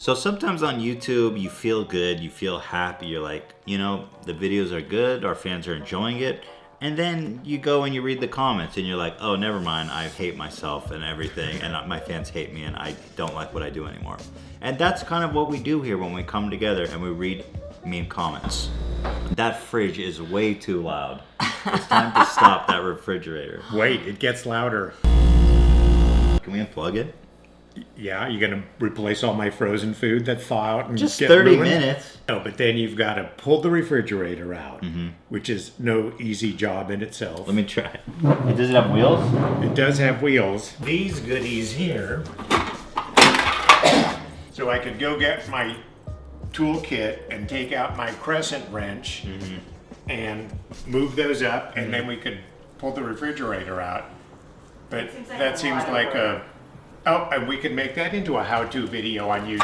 So sometimes on YouTube, you feel good, you feel happy, you're like, you know, the videos are good, our fans are enjoying it. And then you go and you read the comments and you're like, oh, never mind, I hate myself and everything, and my fans hate me and I don't like what I do anymore. And that's kind of what we do here when we come together and we read mean comments. That fridge is way too loud. It's time to stop that refrigerator. Wait, it gets louder. Can we unplug it? Yeah, you're gonna replace all my frozen food that thaw out and just get 30 ruined? minutes. No, but then you've got to pull the refrigerator out, which is no easy job in itself. Let me try. Does it have wheels? It does have wheels. These goodies here. So I could go get my toolkit and take out my crescent wrench and move those up, and then we could pull the refrigerator out. But that seems like a... Oh, and we could make that into a how-to video on YouTube.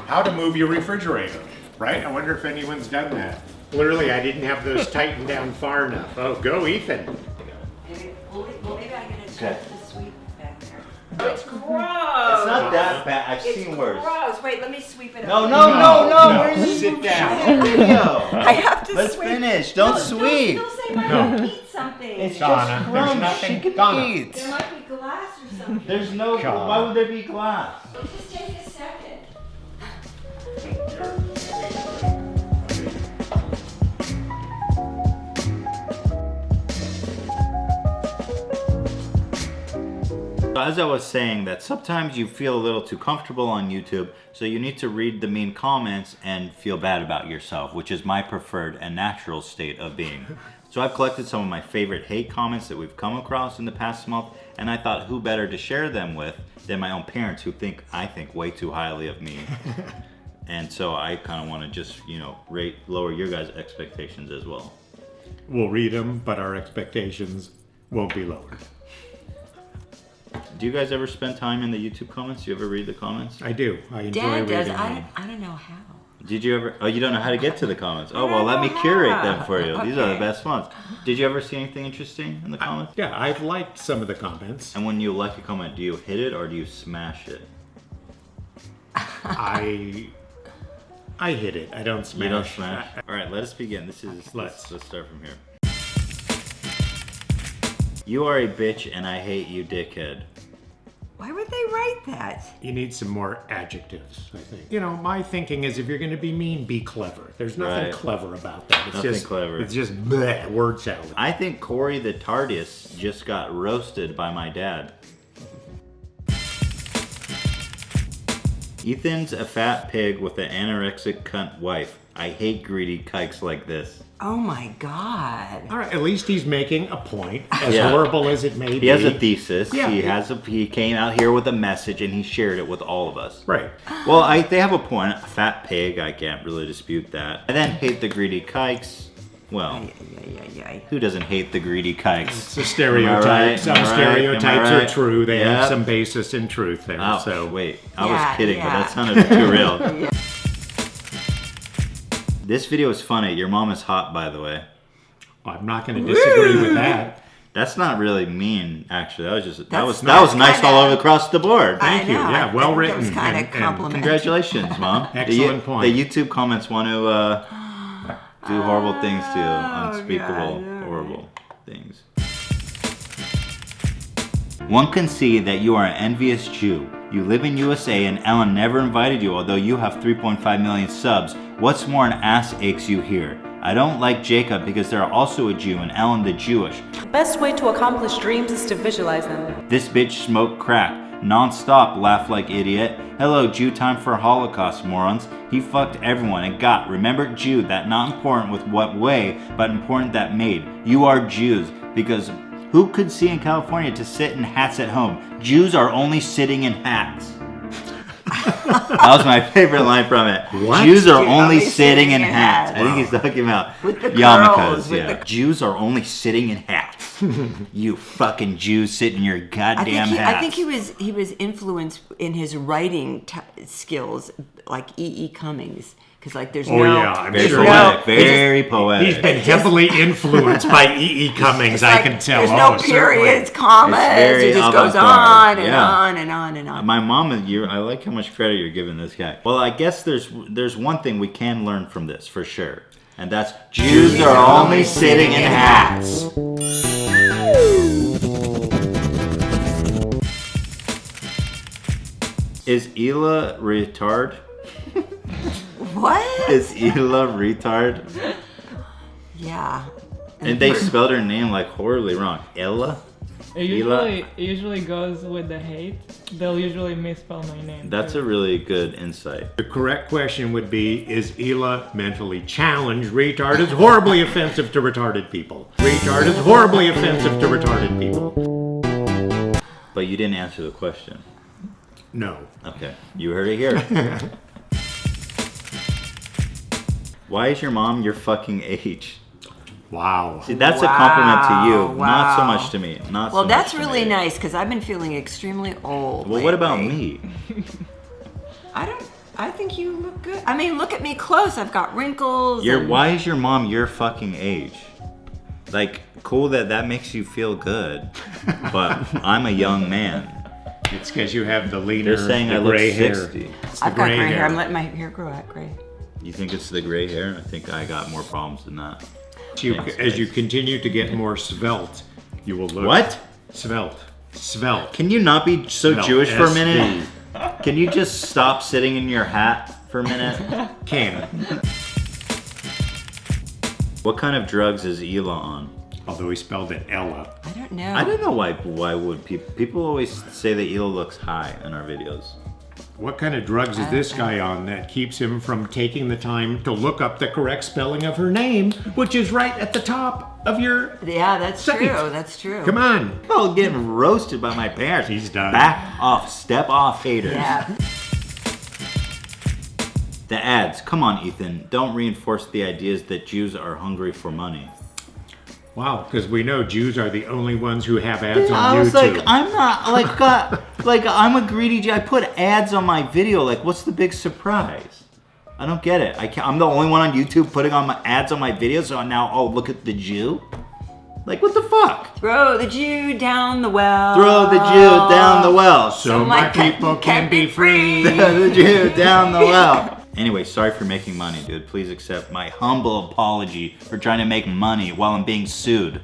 How to move your refrigerator, right? I wonder if anyone's done that. Clearly, I didn't have those tightened down far enough. Oh, go, Ethan. Maybe I can adjust the sweep back there. It's gross. It's not that bad. I've It's seen worse. gross. Wait, let me sweep it up. No. Sit down. Video. I have to Let's sweep. finish. Don't sweep. Don't say Mom, eat something. It's Donna, just there's crumbs. nothing- She can Donna. eat. There might be glass or something. There's no. God. Why would there be glass? Just take a second. As I was saying, that sometimes you feel a little too comfortable on YouTube, so you need to read the mean comments and feel bad about yourself, which is my preferred and natural state of being. So I've collected some of my favorite hate comments that we've come across in the past month, and I thought who better to share them with than my own parents, who I think way too highly of me. And so I kind of want to just, lower your guys' expectations as well. We'll read them, but our expectations won't be lowered. Do you guys ever spend time in the YouTube comments? Do you ever read the comments? I do. I enjoy Dad reading does. them. I don't know how. Did you ever? Oh, you don't know how to get to the comments. Oh, I well, let don't me know curate how. them for you. These are the Okay. best ones. Did you ever see anything interesting in the comments? Yeah, I've liked some of the comments. And when you like a comment, do you hit it or do you smash it? I hit it. I don't smash. You don't smash? All right, let us begin. Let's start from here. You are a bitch and I hate you, dickhead. Why would they write that? You need some more adjectives, I think. My thinking is if you're going to be mean, be clever. There's nothing Right. clever about that. It's Nothing just clever. It's just bleh, word salad. I think Corey the TARDIS just got roasted by my dad. Ethan's a fat pig with an anorexic cunt wife. I hate greedy kikes like this. Oh my God. All right, at least he's making a point, as Yeah. horrible as it may be. He has a thesis. Yeah. He came out here with a message and he shared it with all of us. Right. Well, they have a point. A fat pig, I can't really dispute that. I then hate the greedy kikes. Well, Ay. who doesn't hate the greedy kikes? It's a stereotype. Am I right? Some Am I right? stereotypes Am I are right? true. They Yep. have some basis in truth there. Oh, So wait. I Yeah, was kidding, but yeah. that sounded too real. This video is funny. Your mom is hot, by the way. I'm not going to disagree with that. That's not really mean, actually. That was That's nice kinda- all over across the board. Thank you. Yeah, well written. It was kind And- of and complimentary. Congratulations, Mom. Excellent point. The YouTube comments want to do horrible things to you. Unspeakable, God, no. horrible things. One can see that you are an envious Jew. You live in USA and Ellen never invited you, although you have 3.5 million subs. What's more, an ass aches you here. I don't like Jacob because they're also a Jew and Ellen the Jewish. Best way to accomplish dreams is to visualize them. This bitch smoked crack. Non-stop laugh like idiot. Hello, Jew time for Holocaust, morons. He fucked everyone and got, remember Jew, that not important with what way, but important that made. You are Jews, because who could see in California to sit in hats at home? Jews are only sitting in hats. That was my favorite line from it. What? Jews are only sitting in hats. I think Wow. he's talking about With the yarmulkes. curls, with Yeah. the- Jews are only sitting in hats. You fucking Jew sitting in your goddamn hats. I think he was influenced in his writing skills, like E.E. Cummings, because like there's Oh, no, yeah, I'm Very sure. poetic. Very poetic. He's been heavily influenced by E.E. Cummings, it's I like, can tell. There's no certainly. periods, commas. It's very It just goes avant-garde, on and yeah. on and on and on. My mom, I like how much credit you're giving this guy. Well, I guess there's one thing we can learn from this for sure, and that's Jews are only sitting in hats. Is Ela retard? What? Is Ela retard? Yeah. And they spelled her name like horribly wrong. Ella? It usually goes with the hate. They'll usually misspell my name. That's a really good insight. The correct question would be, is Ela mentally challenged? Retard is horribly offensive to retarded people. Retard is horribly offensive to retarded people. But you didn't answer the question. No. Okay, you heard it here. Why is your mom your fucking age? Wow. See, that's a compliment to you, Wow, not so wow. much to me. Not Well, so that's much to really me. nice because I've been feeling extremely old. Well, what about lately. me? I think you look good. I mean, look at me close. I've got wrinkles. and- Why is your mom your fucking age? Like, cool that makes you feel good, but I'm a young man. It's because you have the leaner, They're saying the I look gray hair. 60. It's the I've got gray gray hair. I'm letting my hair grow out gray. You think it's the gray hair? I think I got more problems than that. As you continue to get more svelte, you will look... What? Svelte. Svelte. Can you not be so No, Jewish for a minute? SV. Can you just stop sitting in your hat for a minute? Can. What kind of drugs is Ela on? Although he spelled it Ella. I don't know. I don't know why would people always say that Ela looks high in our videos. What kind of drugs is this guy on that keeps him from taking the time to look up the correct spelling of her name, which is right at the top of your... Yeah, that's Site. true. That's true. Come on. Oh, getting roasted by my parents. He's done. Back off, step off, haters. Yeah. The ads. Come on, Ethan. Don't reinforce the ideas that Jews are hungry for money. Wow, because we know Jews are the only ones who have ads on I was YouTube. like, I'm not like I'm a greedy Jew. I put ads on my video. Like, what's the big surprise? I don't get it. I'm the only one on YouTube putting on my ads on my videos. So now, oh, look at the Jew. Like, what the fuck? Throw the Jew down the well. Throw the Jew down the well. so my people can be free. Throw the Jew down the well. Anyway, sorry for making money, dude. Please accept my humble apology for trying to make money while I'm being sued.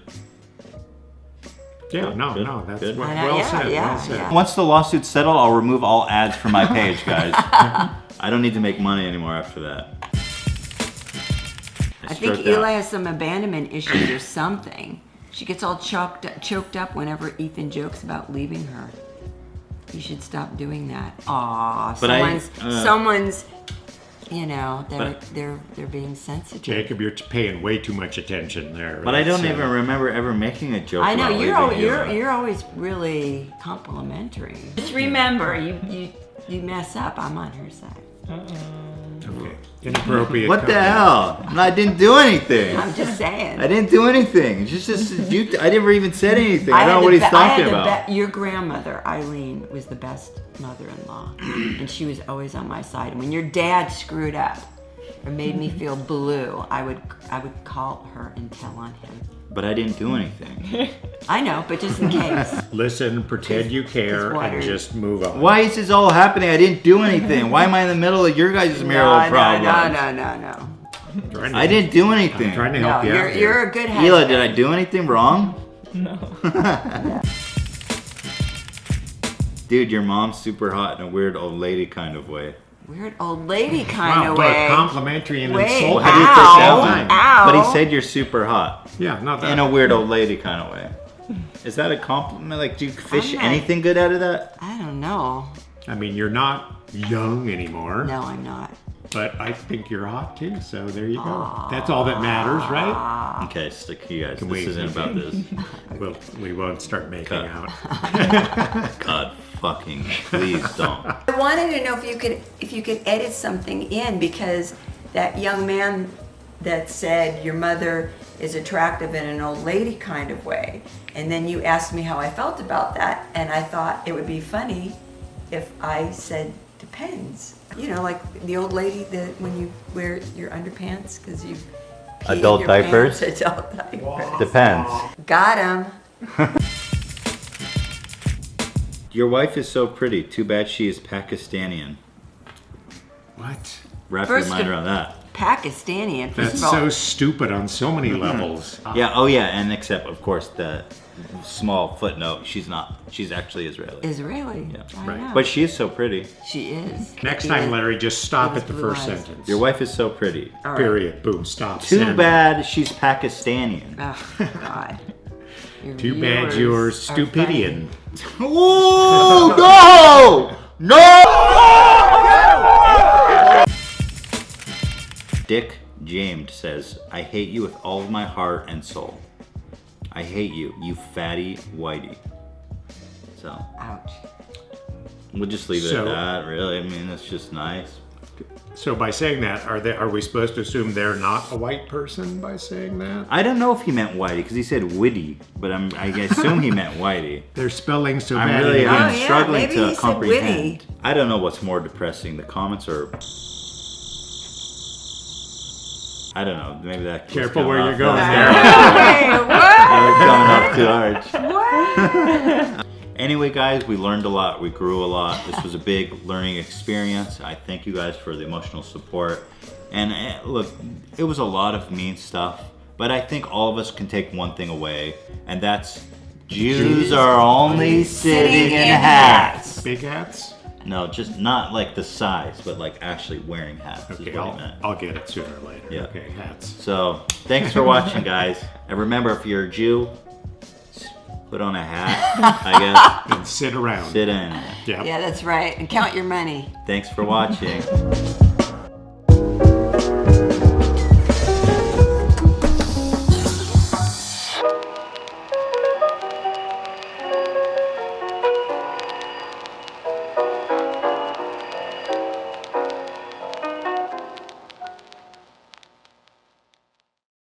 Yeah, no, Good, that's good. well Yeah, said, yeah, well said. yeah. Once the lawsuit's settled, I'll remove all ads from my page, guys. I don't need to make money anymore after that. I think struck out. Eli has some abandonment issues or something. She gets all choked up whenever Ethan jokes about leaving her. You should stop doing that. Aw, But someone's, you know, But- they're being sensitive. Jacob, you're paying way too much attention there. But I don't That's, even remember ever making a joke I know about you're leaving you. you're always really complimentary. Just remember, you mess up, I'm on her side. Okay. Inappropriate. What the comment. hell? No, I didn't do anything. I'm just saying. I didn't do anything. It's just you. I never even said anything. I had don't know the what he's be- I talking had the about. Your grandmother, Eileen, was the best mother-in-law. And she was always on my side. And when your dad screwed up or made me feel blue, I would call her and tell on him. But I didn't do anything. I know, but just in case. Listen, pretend you care, water. and just move on. Why is this all happening? I didn't do anything. Why am I in the middle of your guys' marital problems? No. I'm trying to- I didn't do I'm anything. trying to No, help you out you're here. a good husband. Ela, did I do anything wrong? No. Dude, your mom's super hot in a weird old lady kind of way. Weird old lady kind Wow, of both way. complimentary and Wait, insulting. how do you at the take same that time. Ow. But he said you're super hot Yeah, not that. in a weird old lady kind of way. Is that a compliment? Like, do you fish I'm not- anything good out of that? I don't know. I mean, you're not young anymore, No, I'm not. but I think you're hot too. So there you go. That's all that matters, right? Okay, stick you guys. Can This we- isn't about this. We won't start making Cut. out. God fucking please don't. I wanted to know if you could edit something in because that young man that said your mother is attractive in an old lady kind of way. And then you asked me how I felt about that, and I thought it would be funny if I said depends. You know, like the old lady that when you wear your underpants because you pee in Adult your diapers? pants. Adult diapers. Depends. Got him. Your wife is so pretty. Too bad she is Pakistani. What? Wrap your First mind of- around that. Pakistani. First That's of all, so stupid on so many levels. Yeah, oh yeah, and except, of course, the small footnote, she's not. She's actually Israeli. Israeli. Yeah, I right. know. But she is so pretty. She is. Next She time, is. Larry, just stop With at the blue first eyes. sentence. Your wife is so pretty. All right. Period. Boom. Stop. Too Send. bad she's Pakistani. Oh, God. Your Too bad viewers you're are stupidian. Whoa! No! No! Dick James says, I hate you with all of my heart and soul. I hate you, you fatty whitey. So, funny. Ouch. we'll just leave it So- at that, really. I mean, it's just nice. So by saying that, are we supposed to assume they're not a white person by saying that? I don't know if he meant whitey, because he said witty, but I assume he meant whitey. They're spelling so I'm bad. really in Oh, I'm yeah, struggling maybe to he said comprehend. witty. I don't know what's more depressing, the comments or... I don't know, maybe that... was Careful coming where off you're going that- there. Wait, what? That was coming off too hard. What? Anyway, guys, we learned a lot. We grew a lot. This was a big learning experience. I thank you guys for the emotional support. And look, it was a lot of mean stuff, but I think all of us can take one thing away, and that's Jews are only sitting in hats. Big hats? No, just not like the size, but like actually wearing hats is Okay, what I meant. I'll get it sooner or later. Yeah. Okay, hats. So, thanks for watching, guys. And remember, if you're a Jew, put on a hat, I guess. And sit around. Sit in. Yep. Yeah, that's right. And count your money. Thanks for watching.